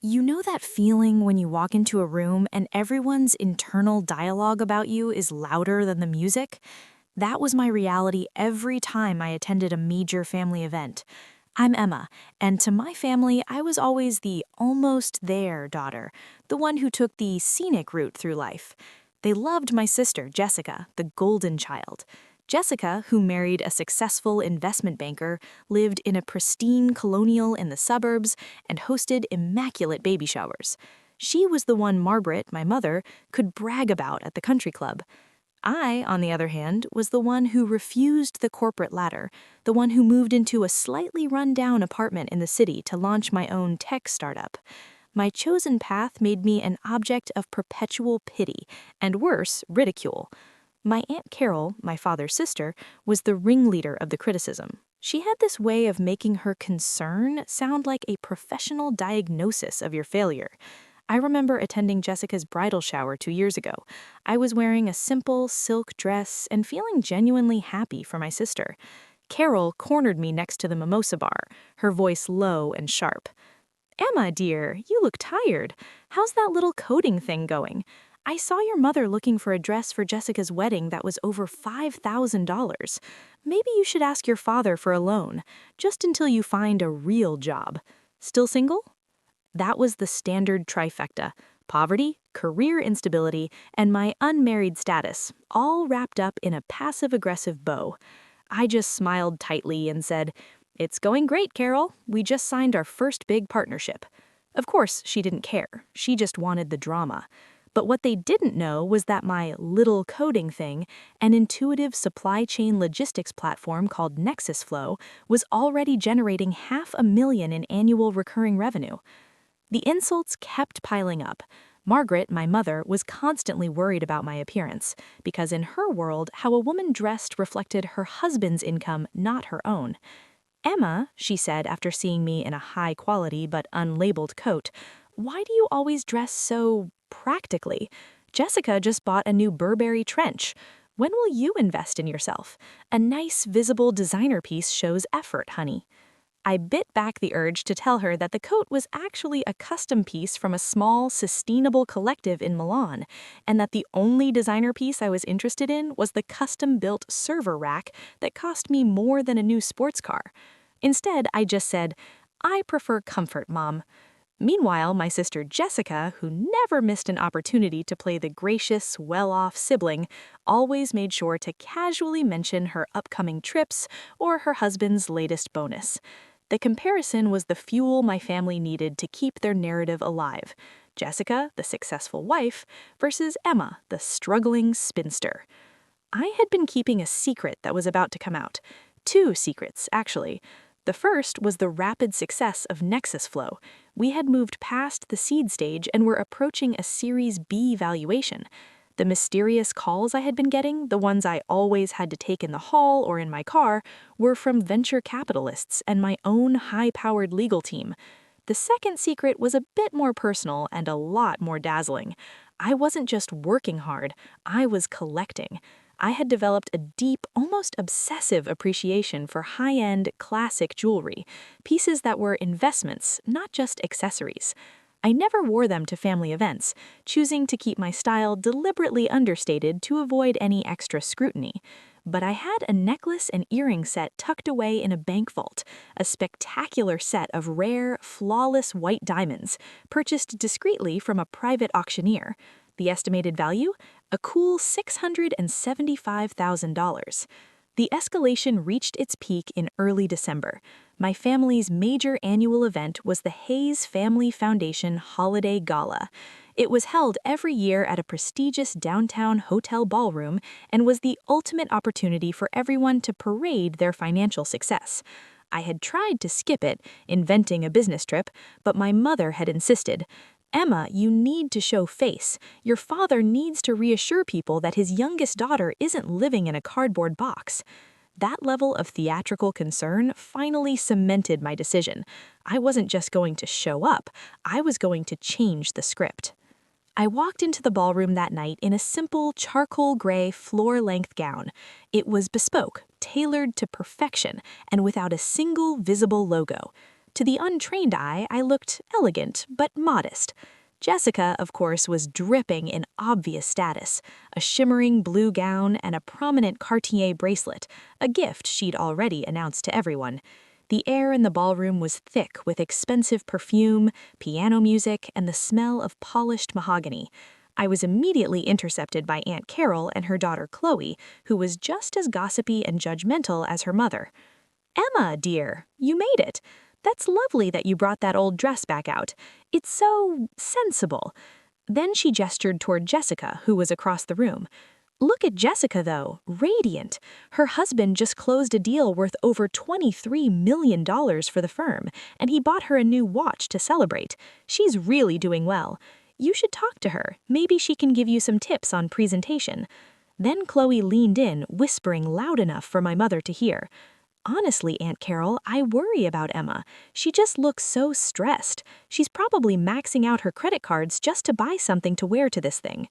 You know that feeling when you walk into a room and everyone's internal dialogue about you is louder than the music? That was my reality every time I attended a major family event. I'm Emma, and to my family, I was always the almost there daughter, the one who took the scenic route through life. They loved my sister, Jessica, the golden child. Jessica, who married a successful investment banker, lived in a pristine colonial in the suburbs and hosted immaculate baby showers. She was the one Margaret, my mother, could brag about at the country club. I, on the other hand, was the one who refused the corporate ladder, the one who moved into a slightly run-down apartment in the city to launch my own tech startup. My chosen path made me an object of perpetual pity, and worse, ridicule. My Aunt Carol, my father's sister, was the ringleader of the criticism. She had this way of making her concern sound like a professional diagnosis of your failure. I remember attending Jessica's bridal shower 2 years ago. I was wearing a simple silk dress and feeling genuinely happy for my sister. Carol cornered me next to the mimosa bar, her voice low and sharp. "Emma, dear, you look tired. How's that little coding thing going? I saw your mother looking for a dress for Jessica's wedding that was over $5,000. Maybe you should ask your father for a loan, just until you find a real job. Still single?" That was the standard trifecta: poverty, career instability, and my unmarried status, all wrapped up in a passive-aggressive bow. I just smiled tightly and said, "It's going great, Carol. We just signed our first big partnership." Of course, she didn't care. She just wanted the drama. But what they didn't know was that my little coding thing, an intuitive supply chain logistics platform called NexusFlow, was already generating $500,000 in annual recurring revenue. The insults kept piling up. Margaret, my mother, was constantly worried about my appearance, because in her world, how a woman dressed reflected her husband's income, not her own. "Emma," she said after seeing me in a high-quality but unlabeled coat, "why do you always dress so practically? Jessica just bought a new Burberry trench. When will you invest in yourself? A nice, visible designer piece shows effort, honey." I bit back the urge to tell her that the coat was actually a custom piece from a small, sustainable collective in Milan, and that the only designer piece I was interested in was the custom-built server rack that cost me more than a new sports car. Instead, I just said, "I prefer comfort, Mom." Meanwhile, my sister Jessica, who never missed an opportunity to play the gracious, well-off sibling, always made sure to casually mention her upcoming trips or her husband's latest bonus. The comparison was the fuel my family needed to keep their narrative alive. Jessica, the successful wife, versus Emma, the struggling spinster. I had been keeping a secret that was about to come out. Two secrets, actually. The first was the rapid success of NexusFlow. We had moved past the seed stage and were approaching a Series B valuation. The mysterious calls I had been getting, the ones I always had to take in the hall or in my car, were from venture capitalists and my own high-powered legal team. The second secret was a bit more personal and a lot more dazzling. I wasn't just working hard, I was collecting. I had developed a deep, almost obsessive appreciation for high-end, classic jewelry, pieces that were investments, not just accessories. I never wore them to family events, choosing to keep my style deliberately understated to avoid any extra scrutiny. But I had a necklace and earring set tucked away in a bank vault, a spectacular set of rare, flawless white diamonds, purchased discreetly from a private auctioneer. The estimated value? A cool $675,000. The escalation reached its peak in early December. My family's major annual event was the Hayes Family Foundation Holiday Gala. It was held every year at a prestigious downtown hotel ballroom and was the ultimate opportunity for everyone to parade their financial success. I had tried to skip it, inventing a business trip, but my mother had insisted. "Emma, you need to show face. Your father needs to reassure people that his youngest daughter isn't living in a cardboard box." That level of theatrical concern finally cemented my decision. I wasn't just going to show up, I was going to change the script. I walked into the ballroom that night in a simple charcoal gray floor-length gown. It was bespoke, tailored to perfection, and without a single visible logo. To the untrained eye, I looked elegant but modest. Jessica, of course, was dripping in obvious status, a shimmering blue gown and a prominent Cartier bracelet, a gift she'd already announced to everyone. The air in the ballroom was thick with expensive perfume, piano music, and the smell of polished mahogany. I was immediately intercepted by Aunt Carol and her daughter Chloe, who was just as gossipy and judgmental as her mother. "Emma, dear, you made it. That's lovely that you brought that old dress back out. It's so sensible." Then she gestured toward Jessica, who was across the room. "Look at Jessica, though, radiant. Her husband just closed a deal worth over $23 million for the firm, and he bought her a new watch to celebrate. She's really doing well. You should talk to her. Maybe she can give you some tips on presentation." Then Chloe leaned in, whispering loud enough for my mother to hear. "Honestly, Aunt Carol, I worry about Emma. She just looks so stressed. She's probably maxing out her credit cards just to buy something to wear to this thing."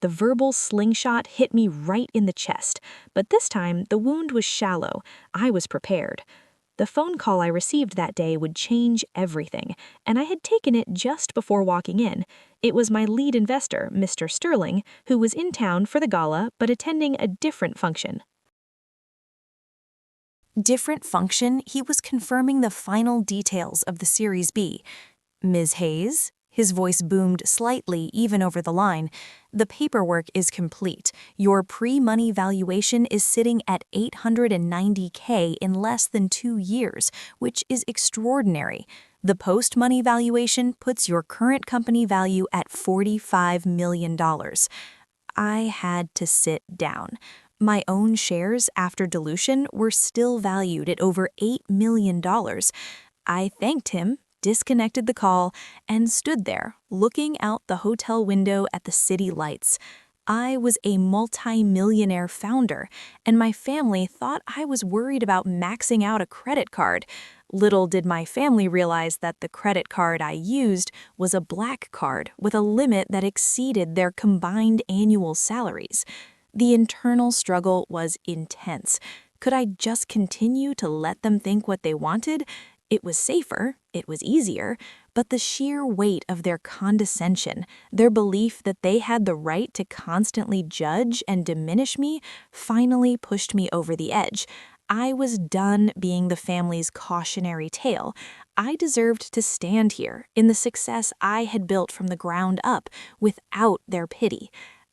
The verbal slingshot hit me right in the chest, but this time the wound was shallow. I was prepared. The phone call I received that day would change everything, and I had taken it just before walking in. It was my lead investor, Mr. Sterling, who was in town for the gala but attending a different function. Different function, he was confirming the final details of the Series B. "Ms. Hayes?" His voice boomed slightly even over the line. "The paperwork is complete. Your pre-money valuation is sitting at $890K in less than 2 years, which is extraordinary. The post-money valuation puts your current company value at $45 million. I had to sit down. My own shares after dilution were still valued at over $8 million. I thanked him, disconnected the call, and stood there, looking out the hotel window at the city lights. I was a multi-millionaire founder, and my family thought I was worried about maxing out a credit card. Little did my family realize that the credit card I used was a black card with a limit that exceeded their combined annual salaries. The internal struggle was intense. Could I just continue to let them think what they wanted? It was safer, it was easier, but the sheer weight of their condescension, their belief that they had the right to constantly judge and diminish me, finally pushed me over the edge. I was done being the family's cautionary tale. I deserved to stand here in the success I had built from the ground up without their pity.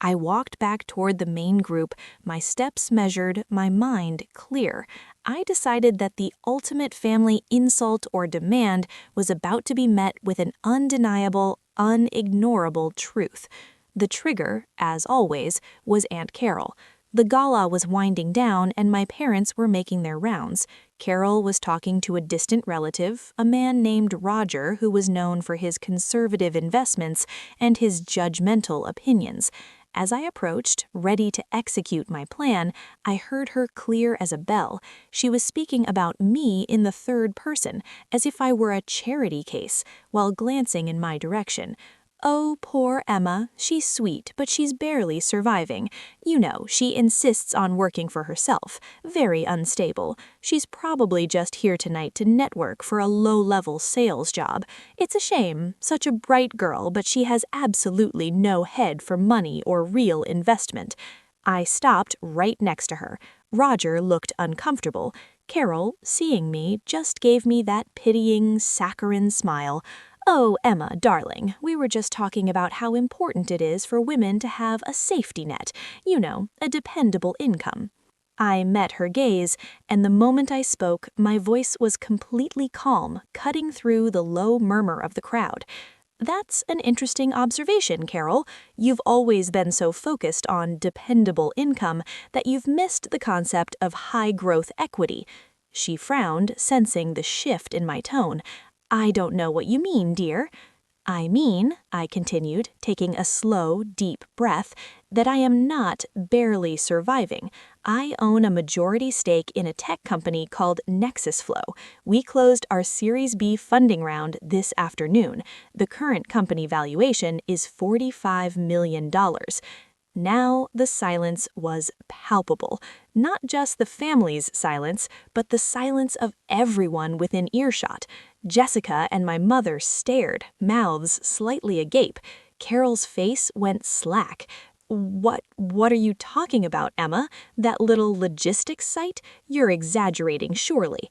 I walked back toward the main group, my steps measured, my mind clear. I decided that the ultimate family insult or demand was about to be met with an undeniable, unignorable truth. The trigger, as always, was Aunt Carol. The gala was winding down and my parents were making their rounds. Carol was talking to a distant relative, a man named Roger who was known for his conservative investments and his judgmental opinions. As I approached, ready to execute my plan, I heard her clear as a bell. She was speaking about me in the third person, as if I were a charity case, while glancing in my direction. "Oh, poor Emma. She's sweet, but she's barely surviving. You know, she insists on working for herself. Very unstable. She's probably just here tonight to network for a low-level sales job. It's a shame. Such a bright girl, but she has absolutely no head for money or real investment." I stopped right next to her. Roger looked uncomfortable. Carol, seeing me, just gave me that pitying, saccharine smile. "Oh, Emma, darling, we were just talking about how important it is for women to have a safety net, you know, a dependable income." I met her gaze, and the moment I spoke, my voice was completely calm, cutting through the low murmur of the crowd. "That's an interesting observation, Carol. You've always been so focused on dependable income that you've missed the concept of high-growth equity." She frowned, sensing the shift in my tone. "I don't know what you mean, dear." "I mean," I continued, taking a slow, deep breath, "that I am not barely surviving. I own a majority stake in a tech company called Nexus Flow. We closed our Series B funding round this afternoon. The current company valuation is $45 million. Now the silence was palpable. Not just the family's silence, but the silence of everyone within earshot. Jessica and my mother stared, mouths slightly agape. Carol's face went slack. What are you talking about, Emma? That little logistics site? You're exaggerating, surely.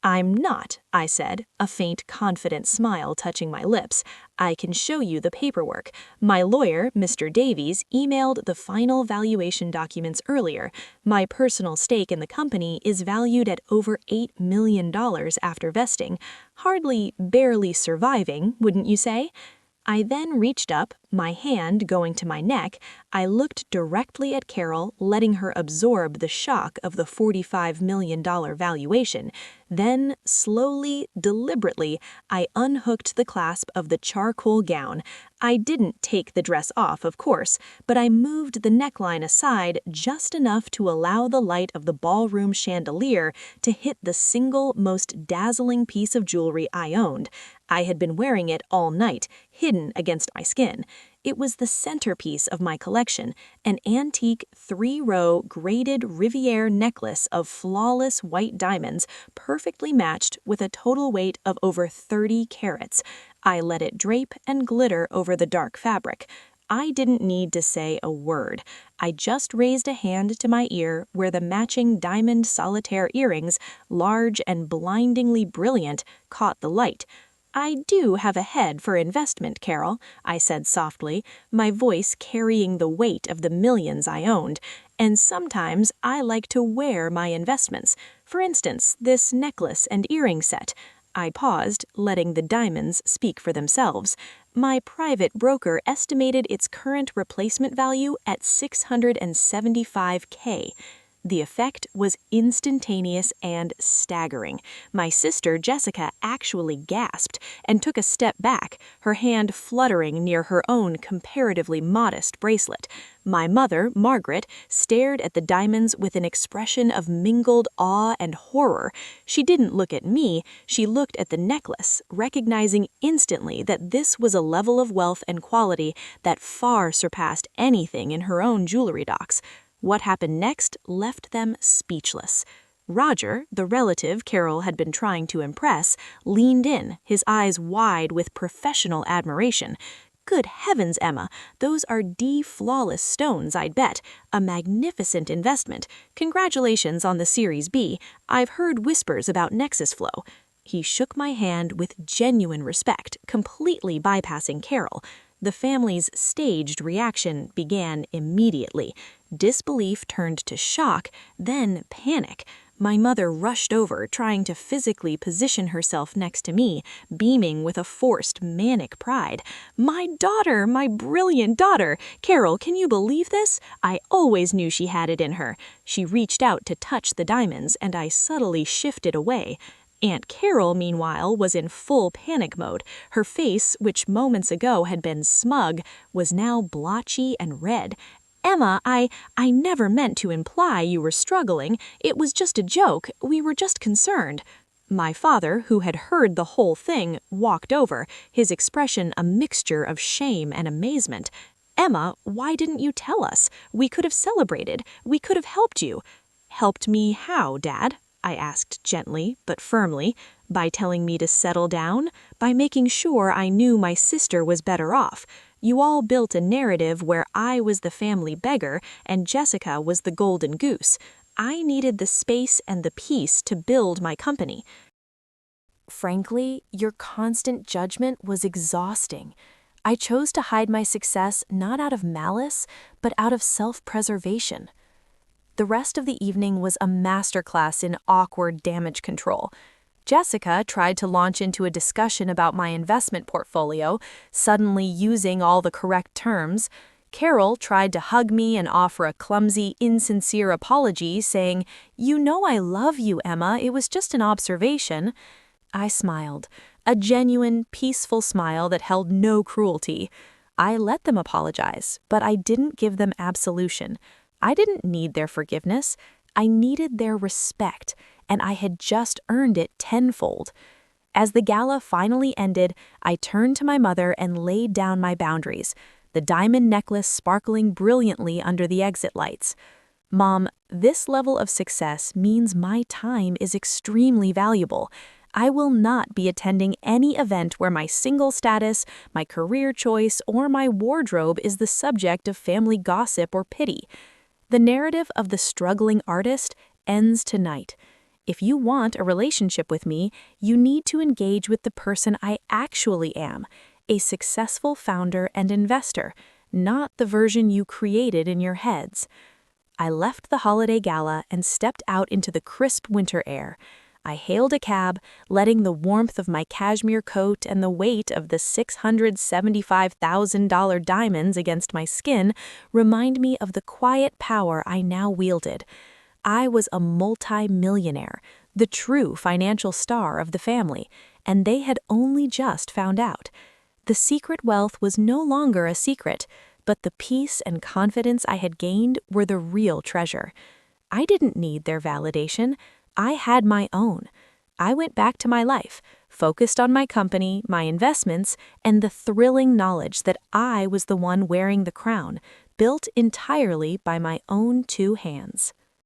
I'm not, I said, a faint, confident smile touching my lips. I can show you the paperwork. My lawyer, Mr. Davies, emailed the final valuation documents earlier. My personal stake in the company is valued at over $8 million after vesting. Hardly, barely surviving, wouldn't you say? I then reached up, my hand going to my neck. I looked directly at Carol, letting her absorb the shock of the $45 million valuation. Then, slowly, deliberately, I unhooked the clasp of the charcoal gown. I didn't take the dress off, of course, but I moved the neckline aside just enough to allow the light of the ballroom chandelier to hit the single most dazzling piece of jewelry I owned. I had been wearing it all night, hidden against my skin. It was the centerpiece of my collection, an antique 3-row graded Riviere necklace of flawless white diamonds, perfectly matched with a total weight of over 30 carats. I let it drape and glitter over the dark fabric. I didn't need to say a word. I just raised a hand to my ear where the matching diamond solitaire earrings, large and blindingly brilliant, caught the light. I do have a head for investment, Carol, I said softly, my voice carrying the weight of the millions I owned. And sometimes I like to wear my investments. For instance, this necklace and earring set. I paused, letting the diamonds speak for themselves. My private broker estimated its current replacement value at $675K. The effect was instantaneous and staggering. My sister, Jessica, actually gasped and took a step back, her hand fluttering near her own comparatively modest bracelet. My mother, Margaret, stared at the diamonds with an expression of mingled awe and horror. She didn't look at me, she looked at the necklace, recognizing instantly that this was a level of wealth and quality that far surpassed anything in her own jewelry docks. What happened next left them speechless. Roger, the relative Carol had been trying to impress, leaned in, his eyes wide with professional admiration. Good heavens, Emma, those are flawless stones, I'd bet. A magnificent investment. Congratulations on the Series B. I've heard whispers about Nexus Flow. He shook my hand with genuine respect, completely bypassing Carol. The family's staged reaction began immediately. Disbelief turned to shock, then panic. My mother rushed over, trying to physically position herself next to me, beaming with a forced, manic pride. My daughter, my brilliant daughter! Carol, can you believe this? I always knew she had it in her. She reached out to touch the diamonds, and I subtly shifted away. Aunt Carol, meanwhile, was in full panic mode. Her face, which moments ago had been smug, was now blotchy and red. Emma, I never meant to imply you were struggling. It was just a joke. We were just concerned. My father, who had heard the whole thing, walked over, his expression a mixture of shame and amazement. Emma, why didn't you tell us? We could have celebrated. We could have helped you. Helped me how, Dad? I asked gently but firmly. By telling me to settle down? By making sure I knew my sister was better off? You all built a narrative where I was the family beggar and Jessica was the golden goose. I needed the space and the peace to build my company. Frankly, your constant judgment was exhausting. I chose to hide my success not out of malice, but out of self-preservation. The rest of the evening was a masterclass in awkward damage control. Jessica tried to launch into a discussion about my investment portfolio, suddenly using all the correct terms. Carol tried to hug me and offer a clumsy, insincere apology, saying, "You know I love you, Emma, it was just an observation." I smiled, a genuine, peaceful smile that held no cruelty. I let them apologize, but I didn't give them absolution. I didn't need their forgiveness. I needed their respect, and I had just earned it tenfold. As the gala finally ended, I turned to my mother and laid down my boundaries, the diamond necklace sparkling brilliantly under the exit lights. Mom, this level of success means my time is extremely valuable. I will not be attending any event where my single status, my career choice, or my wardrobe is the subject of family gossip or pity. The narrative of the struggling artist ends tonight. If you want a relationship with me, you need to engage with the person I actually am, a successful founder and investor, not the version you created in your heads. I left the holiday gala and stepped out into the crisp winter air. I hailed a cab, letting the warmth of my cashmere coat and the weight of the $675,000 diamonds against my skin remind me of the quiet power I now wielded. I was a multi-millionaire, the true financial star of the family, and they had only just found out. The secret wealth was no longer a secret, but the peace and confidence I had gained were the real treasure. I didn't need their validation. I had my own. I went back to my life, focused on my company, my investments, and the thrilling knowledge that I was the one wearing the crown, built entirely by my own two hands.